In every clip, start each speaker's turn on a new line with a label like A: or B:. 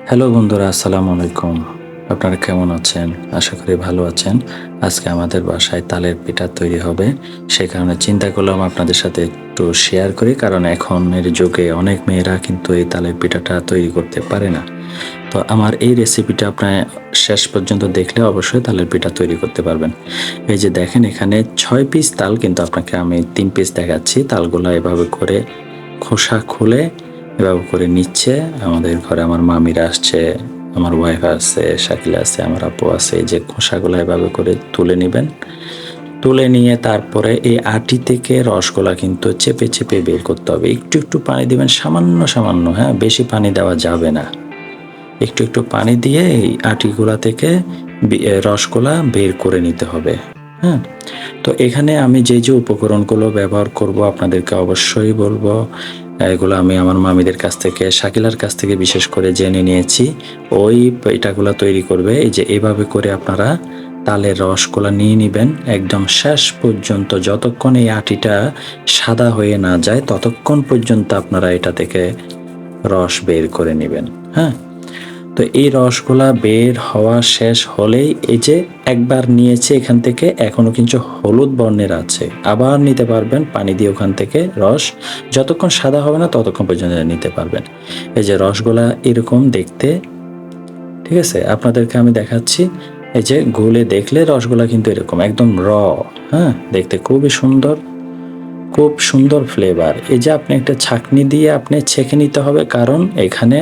A: Hello বন্ধুরা, আসসালামু আলাইকুম। আপনারা কেমন আছেন? আশা করি ভালো আছেন। আজকে আমাদের বাসায় তালের পিঠা তৈরি হবে। সে কারণে চিন্তা করলাম আপনাদের সাথে একটু শেয়ার করি। কারণ এখনের যুগে অনেক মেয়েরা কিন্তু এই তালের পিঠাটা তৈরি করতে পারে না। তো আমার এই রেসিপিটা আপনার শেষ পর্যন্ত দেখলে অবশ্যই তালের পিঠা তৈরি করতে পারবেন। এই যে দেখেন, এখানে ৬ পিস তাল, কিন্তু আপনাকে আমি ৩ পিস দেখাচ্ছি। তালগুলা এভাবে করে খোসা খুলে এভাবে করে নিচ্ছে। আমাদের ঘরে আমার মামিরা আসছে, আমার ওয়াইফ আছে, শাকিলা আছে, আমার আপু আছে। এই যে খোসাগুলো এভাবে করে তুলে নেবেন। তুলে নিয়ে তারপরে এই আটি থেকে রসগোলা কিন্তু চেপে চেপে বের করতে হবে। একটু একটু পানি দিবেন, সামান্য সামান্য, হ্যাঁ, বেশি পানি দেওয়া যাবে না। একটু একটু পানি দিয়ে এই আটিগুলা থেকে রসগোলা বের করে নিতে হবে। হ্যাঁ, তো এখানে আমি যে যে উপকরণগুলো ব্যবহার করব আপনাদেরকে অবশ্যই বলবো। এগুলো আমি আমার মামিদের কাছ থেকে, শাকিলার কাছ থেকে বিশেষ করে জেনে নিয়েছি। ওই পিঠাগুলো তৈরি করবে। এই যে এভাবে করে আপনারা তালের রসগুলা নিয়ে নেবেন একদম শেষ পর্যন্ত। যতক্ষণ এই আটিটা সাদা হয়ে না যায় ততক্ষণ পর্যন্ত আপনারা এটা থেকে রস বের করে নেবেন। হ্যাঁ, তো এই রসগুলা বের হওয়া শেষ হলেই এই যে একবার নিয়েছে এখান থেকে, এখনো কিন্তু হলুদ বর্ণের আছে, আবার নিতে পারবেন পানি দিয়ে ওখান থেকে রস। যতক্ষণ সাদা হবে না ততক্ষণ পর্যন্ত নিতে পারবেন। এই যে রসগুলা এরকম দেখতে, ঠিক আছে, আপনাদেরকে আমি দেখাচ্ছি। এই যে গুলে দেখলে রসগুলা কিন্তু এরকম একদম হ্যাঁ, দেখতে খুবই সুন্দর, খুব সুন্দর ফ্লেভার। এই যে আপনি একটা ছাঁকনি দিয়ে আপনি ছেঁকে নিতে হবে, কারণ এখানে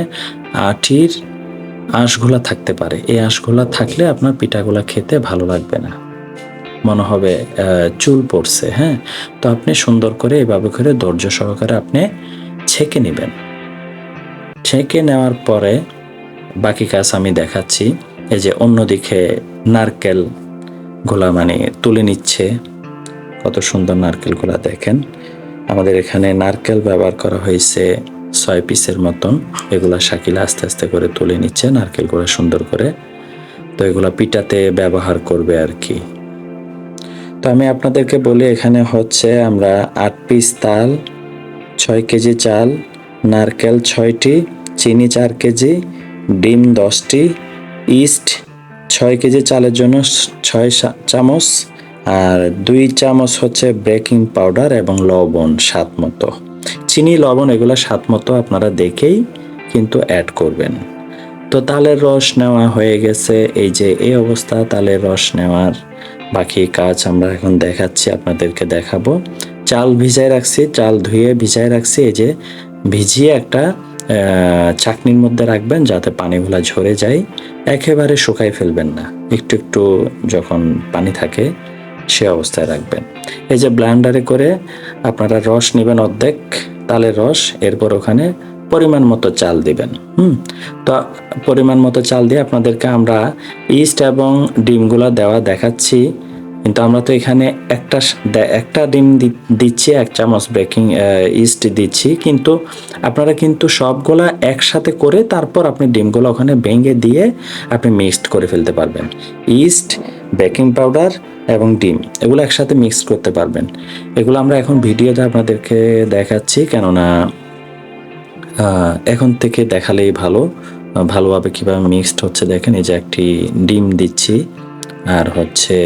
A: আটির আঁশগুলা থাকতে পারে। এই আঁশগুলা থাকলে আপনার পিঠাগুলা খেতে ভালো লাগবে না, মনে হবে চুল পড়ছে। হ্যাঁ, তো আপনি সুন্দর করে এভাবে করে ধৈর্য সহকারে আপনি ছেঁকে নেবেন। ছেঁকে নেওয়ার পরে বাকি কাজ আমি দেখাচ্ছি। এই যে অন্যদিকে নারকেল গোলা মানে তুলে নিচ্ছে, কত সুন্দর নারকেল গোলা দেখেন। আমাদের এখানে নারকেল ব্যবহার করা হয়েছে ৬ পিসের মতন। এগুলা শাকিলা আস্তে আস্তে করে তুলে নিচ্ছে নারকেল গোলা সুন্দর করে। তো এগুলা পিঠাতে ব্যবহার করবে আর কি। তো আমি আপনাদেরকে বলি, এখানে হচ্ছে আমরা ৮ পিস তাল, ৬ কেজি চাল, নারকেল ৬টি, চিনি ৪ কেজি, ডিম 10টি, ইস্ট ৬ কেজি চালের জন্য ৬ চামচ, আর ২ চামচ হচ্ছে বেকিং পাউডার এবং লবণ স্বাদ মতো। চিনি লবণ এগুলো স্বাদ মতো আপনারা দেখেই কিন্তু অ্যাড করবেন। তো তালের রস নেওয়া হয়ে গেছে। এই যে এই অবস্থা তালের রস নেওয়ার বাকি কাজ আমরা এখন দেখাচ্ছি, আপনাদেরকে দেখাবো। চাল ভিজায় রাখছি, চাল ধুয়ে ভিজায় রাখছি। এই যে ভিজিয়ে একটা চাকনির মধ্যে রাখবেন যাতে পানিগুলা ঝরে যায়। একেবারে শুকাই ফেলবেন না, একটু একটু যখন পানি থাকে সে অবস্থায় রাখবেন। এই যে ব্লেন্ডারে করে আপনারা রস নেবেন, অর্ধেক তালের রস, এরপর ওখানে পরিমাণ মতো চাল দিবেন। তো পরিমাণ মতো চাল দিয়ে আপনাদেরকে আমরা ইস্ট এবং ডিমগুলা দেওয়া দেখাচ্ছি। কিন্তু আমরা তো এখানে একটা ডিম দিচ্ছি, ১ চামচ বেকিং ইস্ট দিচ্ছি। কিন্তু আপনারা কিন্তু সবগুলা একসাথে করে তারপর আপনি ডিমগুলো ওখানে ভেঙে দিয়ে আপনি মিক্সড করে ফেলতে পারবেন। ইস্ট, বেকিং পাউডার এবং ডিম এগুলো একসাথে মিক্স করতে পারবেন। এগুলো আমরা এখন ভিডিওতে আপনাদেরকে দেখাচ্ছি, কেননা এখন থেকে দেখালেই ভালোভাবে কীভাবে মিক্সড হচ্ছে দেখেন। এই যে একটি ডিম দিচ্ছি, আর হচ্ছে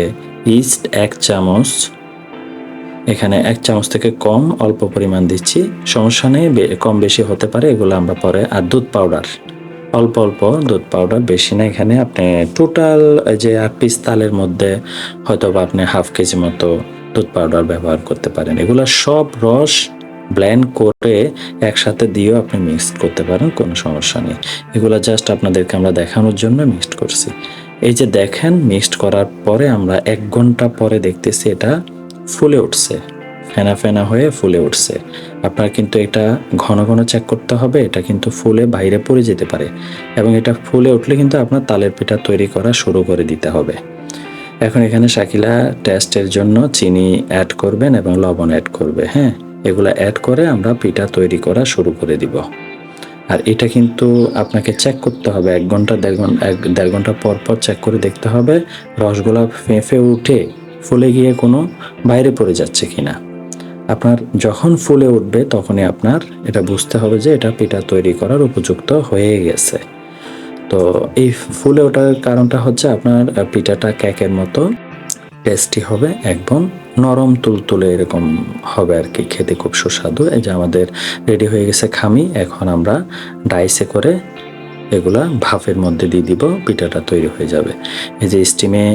A: ইস্ট ১ চামচ, এখানে ১ চামচ থেকে কম অল্প পরিমাণ দিচ্ছি, সমস্যা নেই, কম বেশি হতে পারে, এগুলো আমরা পরে। আর দুধ পাউডার অল্প অল্প, দুধ পাউডার বেশি না। এখানে আপনি টোটাল যে ৮ পিস তালের মধ্যে হয়তো বা আপনি হাফ কেজি মতো দুধ পাউডার ব্যবহার করতে পারেন। এগুলো সব রস ব্লেন্ড করে একসাথে দিয়েও আপনি মিক্সড করতে পারেন, কোনো সমস্যা নেই। এগুলো জাস্ট আপনাদেরকে আমরা দেখানোর জন্য মিক্সড করছি। এই যে দেখেন, মিক্সড করার পরে আমরা ১ ঘন্টা পরে দেখতেছি এটা ফুলে উঠছে, ফেনা ফেনা হয়ে ফুলে উঠছে। আপনার কিন্তু এটা ঘন ঘন চেক করতে হবে, এটা কিন্তু ফুলে বাইরে পড়ে যেতে পারে। এবং এটা ফুলে উঠলে কিন্তু আপনার তালের পিঠা তৈরি করা শুরু করে দিতে হবে। এখন এখানে শাকিলা টেস্টের জন্য চিনি অ্যাড করবেন এবং লবণ অ্যাড করবে। হ্যাঁ, এগুলো অ্যাড করে আমরা পিঠা তৈরি করা শুরু করে দিব। আর এটা কিন্তু আপনাকে চেক করতে হবে ১ ঘন্টা ১.৫ ঘন্টা পর পর চেক করে দেখতে হবে রসগোলা ফেঁপে উঠে ফুলে গিয়ে কোনো বাইরে পড়ে যাচ্ছে কিনা। আপনার যখন ফুলে উঠবে তখনই আপনার এটা বুঝতে হবে যে এটা পিঠা তৈরি করার উপযুক্ত হয়ে গেছে। তো এই ফুলে ওঠার কারণটা হচ্ছে আপনার পিঠাটা কেকের মতো টেস্টি হবে, একদম নরম তুলতুলে এরকম হবে আর কি, খেতে খুব সুস্বাদু। এই যে আমাদের রেডি হয়ে গেছে খামি, এখন আমরা ডাইসে করে এগুলা ভাফের মধ্যে দিয়ে দিব, পিঠাটা তৈরি হয়ে যাবে। এই যে স্টিমে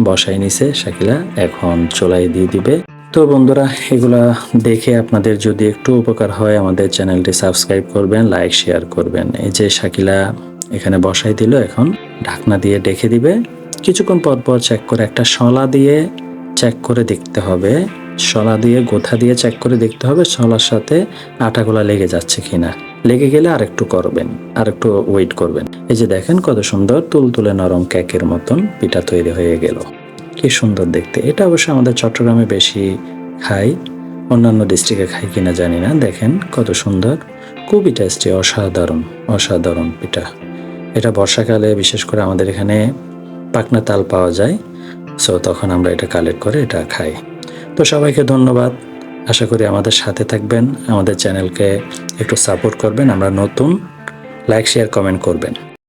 A: বসাই নিছে শাকিলা, এখন চুলায় দিয়ে দিবে। তো বন্ধুরা, এগুলা দেখে আপনাদের যদি একটু উপকার হয় আমাদের চ্যানেলটি সাবস্ক্রাইব করবেন, লাইক শেয়ার করবেন। এই যে শাকিলা এখানে বসাই দিল, এখন ঢাকনা দিয়ে ডেকে দিবে। কিছুক্ষণ পর পর চেক করে, একটা শলা দিয়ে চেক করে দেখতে হবে, শলা দিয়ে গোথা দিয়ে চেক করে দেখতে হবে শলার সাথে আটাগুলা লেগে যাচ্ছে কিনা। লেগে গেলে আরেকটু করবেন, আরেকটু ওয়েট করবেন। এই যে দেখেন কত সুন্দর তুলতুলে নরম কেকের মতন পিঠা তৈরি হয়ে গেল, কি সুন্দর দেখতে। এটা অবশ্য আমাদের চট্টগ্রামে বেশি খাই, অন্যান্য ডিস্ট্রিক্টে খাই কিনা জানি না। দেখেন কত সুন্দর, খুবই টেস্টি, অসাধারণ অসাধারণ পিঠা। এটা বর্ষাকালে বিশেষ করে আমাদের এখানে পাকনা তাল পাওয়া যায়, সো তখন আমরা এটা কালেক্ট করে এটা খাই। তো সবাইকে ধন্যবাদ, আশা করি আমাদের সাথে থাকবেন, আমাদের চ্যানেলকে একটু সাপোর্ট করবেন। আমরা নতুন, লাইক শেয়ার কমেন্ট করবেন।